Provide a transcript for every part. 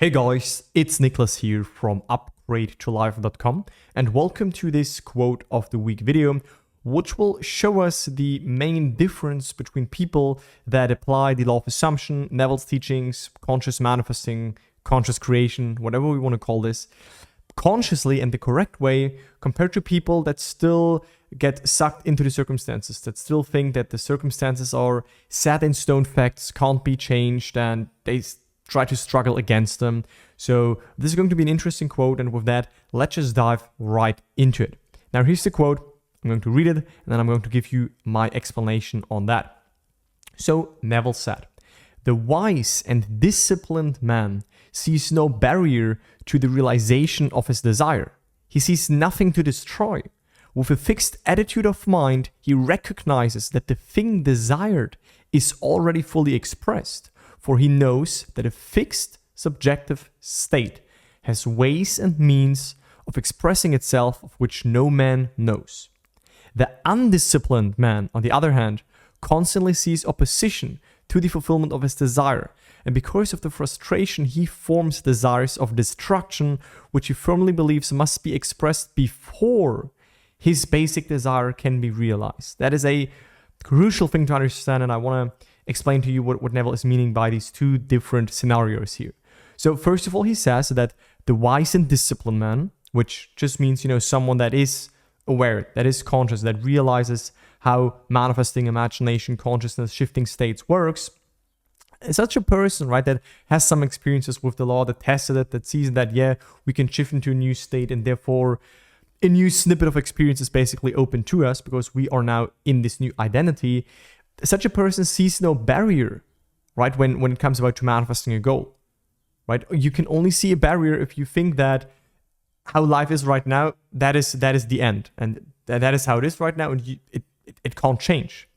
Hey guys, it's Nicholas here from upgradetolife.com and welcome to this quote of the week video, which will show us the main difference between people that apply the law of assumption, Neville's teachings, conscious manifesting, conscious creation, whatever we want to call this, consciously and the correct way compared to people that still get sucked into the circumstances, that still think that the circumstances are set in stone facts, can't be changed, and they try to struggle against them. So this is going to be an interesting quote, and with that, let's just dive right into it. Now here's the quote. I'm going to read it, and then I'm going to give you my explanation on that. So Neville said, "The wise and disciplined man sees no barrier to the realization of his desire. He sees nothing to destroy. With a fixed attitude of mind, he recognizes that the thing desired is already fully expressed, for he knows that a fixed subjective state has ways and means of expressing itself of which no man knows. The undisciplined man, on the other hand, constantly sees opposition to the fulfillment of his desire, and because of the frustration he forms desires of destruction, which he firmly believes must be expressed before his basic desire can be realized." That is a crucial thing to understand, and I want to explain to you what Neville is meaning by these two different scenarios here. So first of all, he says that the wise and disciplined man, which just means, someone that is aware, that is conscious, that realizes how manifesting, imagination, consciousness, shifting states works, is such a person, right, that has some experiences with the law, that tested it, that sees that, yeah, we can shift into a new state, and therefore a new snippet of experience is basically open to us because we are now in this new identity. Such a person sees no barrier, right, when it comes about to manifesting a goal, right? You can only see a barrier if you think that how life is right now, that is the end, and that is how it is right now, and it can't change.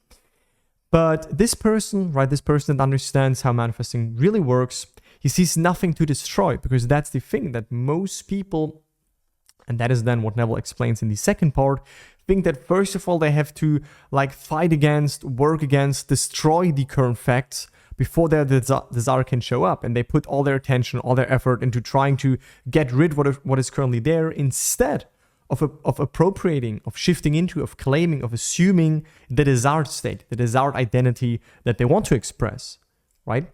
But this person, right, this person that understands how manifesting really works, he sees nothing to destroy, because that's the thing that most people, and that is then what Neville explains in the second part, think that first of all they have to fight against, work against, destroy the current facts before their desire can show up, and they put all their attention, all their effort into trying to get rid of what is currently there, instead of appropriating, of shifting into, of claiming, of assuming the desired state, the desired identity that they want to express, right?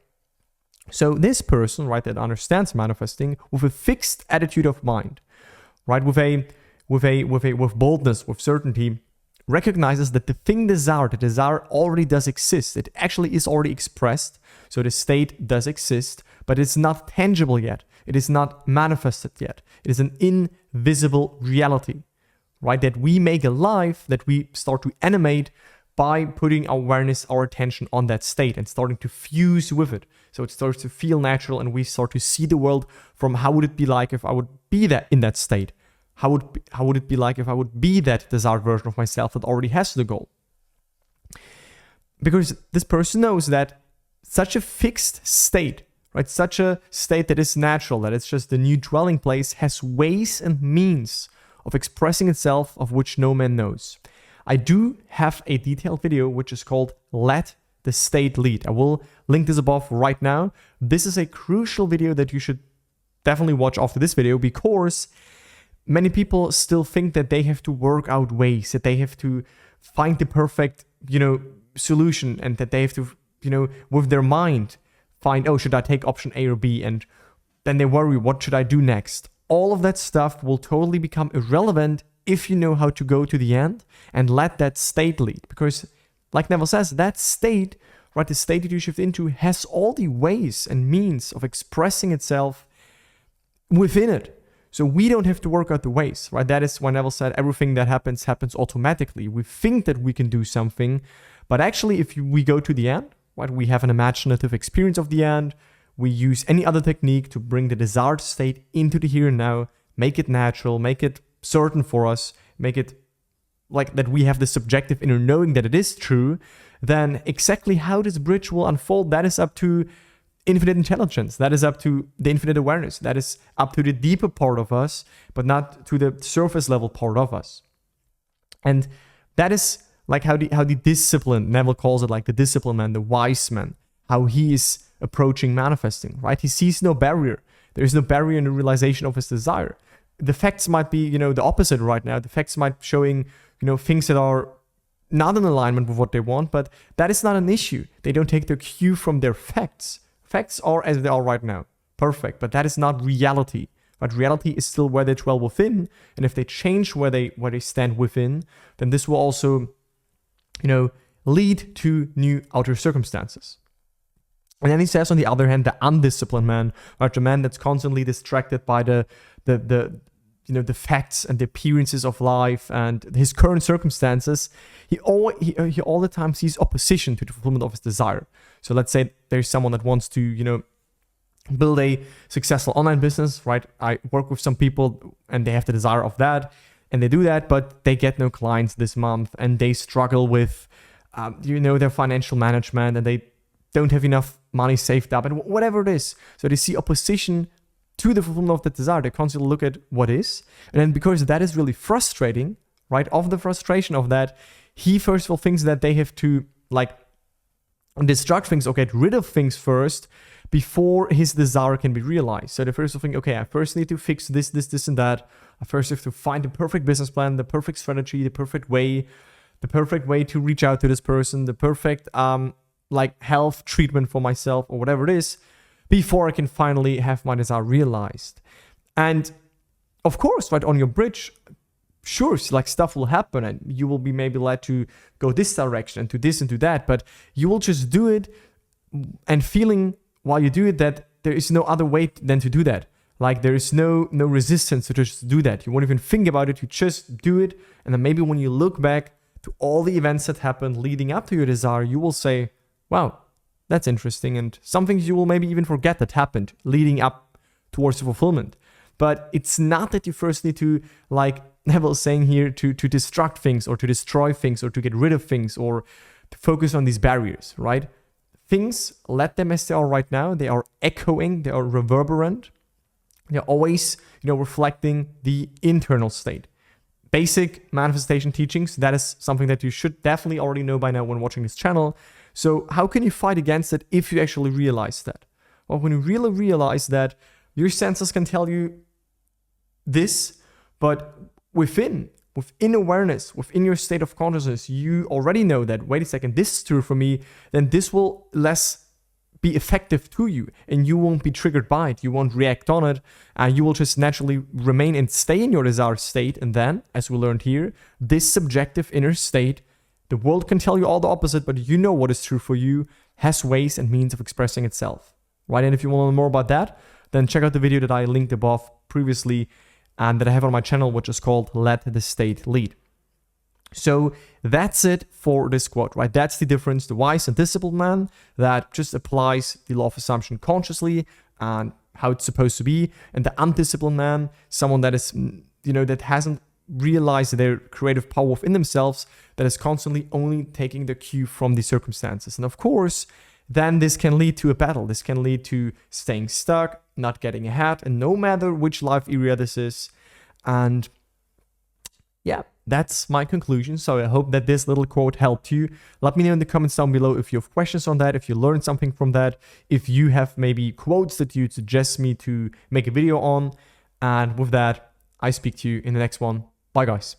So this person, right, that understands manifesting with a fixed attitude of mind, right, with boldness, with certainty, recognizes that the thing desired, the desire already does exist. It actually is already expressed. So the state does exist, but it's not tangible yet. It is not manifested yet. It is an invisible reality, right, that we make alive, that we start to animate by putting our awareness, our attention on that state and starting to fuse with it. So it starts to feel natural, and we start to see the world from how would it be like if I would be in that state? How would it be like if I would be that desired version of myself that already has the goal? Because this person knows that such a fixed state, right, such a state that is natural, that it's just the new dwelling place, has ways and means of expressing itself of which no man knows. I do have a detailed video which is called "Let the State Lead." I will link this above right now. This is a crucial video that you should definitely watch after this video, because many people still think that they have to work out ways, that they have to find the perfect, solution, and that they have to, with their mind find, oh, should I take option A or B? And then they worry, what should I do next? All of that stuff will totally become irrelevant if you know how to go to the end and let that state lead. Because like Neville says, that state, right, the state that you shift into has all the ways and means of expressing itself within it. So we don't have to work out the ways, right? That is why Neville said everything that happens automatically. We think that we can do something, but actually if we go to the end, right, we have an imaginative experience of the end, we use any other technique to bring the desired state into the here and now, make it natural, make it certain for us, make it like that we have the subjective inner knowing that it is true, then exactly how this bridge will unfold, that is up to infinite intelligence. That is up to the infinite awareness. That is up to the deeper part of us, but not to the surface level part of us. And that is like how the disciplined, Neville calls it like the disciplined man, the wise man, how he is approaching manifesting, right? He sees no barrier. There is no barrier in the realization of his desire. The facts might be, the opposite right now. The facts might showing, things that are not in alignment with what they want, but that is not an issue. They don't take their cue from their facts. Facts are as they are right now. Perfect. But that is not reality. But reality is still where they dwell within. And if they change where they stand within, then this will also, lead to new outer circumstances. And then he says, on the other hand, the undisciplined man, right, the man that's constantly distracted by the facts and the appearances of life and his current circumstances, he all the time sees opposition to the fulfillment of his desire. So let's say there's someone that wants to, build a successful online business, right? I work with some people and they have the desire of that and they do that, but they get no clients this month and they struggle with, their financial management and they don't have enough money saved up and whatever it is. So they see opposition to the fulfillment of the desire. They constantly look at what is. And then because that is really frustrating, right? Of the frustration of that, he first of all thinks that they have to destruct things or get rid of things first before his desire can be realized. So the first thing, okay, I first need to fix this, and that. I first have to find the perfect business plan, the perfect strategy, the perfect way to reach out to this person, the perfect health treatment for myself or whatever it is, before I can finally have my desire realized. And of course, right, on your bridge, sure, stuff will happen and you will be maybe led to go this direction and to this and to that, but you will just do it and feeling while you do it that there is no other way than to do that. There is no resistance to just do that. You won't even think about it. You just do it. And then maybe when you look back to all the events that happened leading up to your desire, you will say, wow, that's interesting. And some things you will maybe even forget that happened leading up towards the fulfillment. But it's not that you first need to, like Neville is saying here, to destruct things or to destroy things or to get rid of things or to focus on these barriers, right? Things, let them as they are right now. They are echoing, they are reverberant. They're always, reflecting the internal state. Basic manifestation teachings, that is something that you should definitely already know by now when watching this channel. So how can you fight against it if you actually realize that? Well, when you really realize that your senses can tell you this, but within awareness, within your state of consciousness, you already know that, wait a second, this is true for me, then this will less be effective to you and you won't be triggered by it. You won't react on it and you will just naturally remain and stay in your desired state. And then, as we learned here, this subjective inner state, the world can tell you all the opposite, but you know what is true for you, has ways and means of expressing itself, right? And if you want to learn more about that, then check out the video that I linked above previously and that I have on my channel, which is called Let the State Lead. So that's it for this quote, right? That's the difference. The wise and disciplined man that just applies the law of assumption consciously and how it's supposed to be. And the undisciplined man, someone that is, that hasn't realized their creative power within themselves, that is constantly only taking the cue from the circumstances. And of course, then this can lead to a battle. This can lead to staying stuck, not getting ahead, and no matter which life area this is. And yeah, that's my conclusion. So I hope that this little quote helped you. Let me know in the comments down below if you have questions on that, if you learned something from that, if you have maybe quotes that you'd suggest me to make a video on. And with that, I speak to you in the next one. Bye, guys.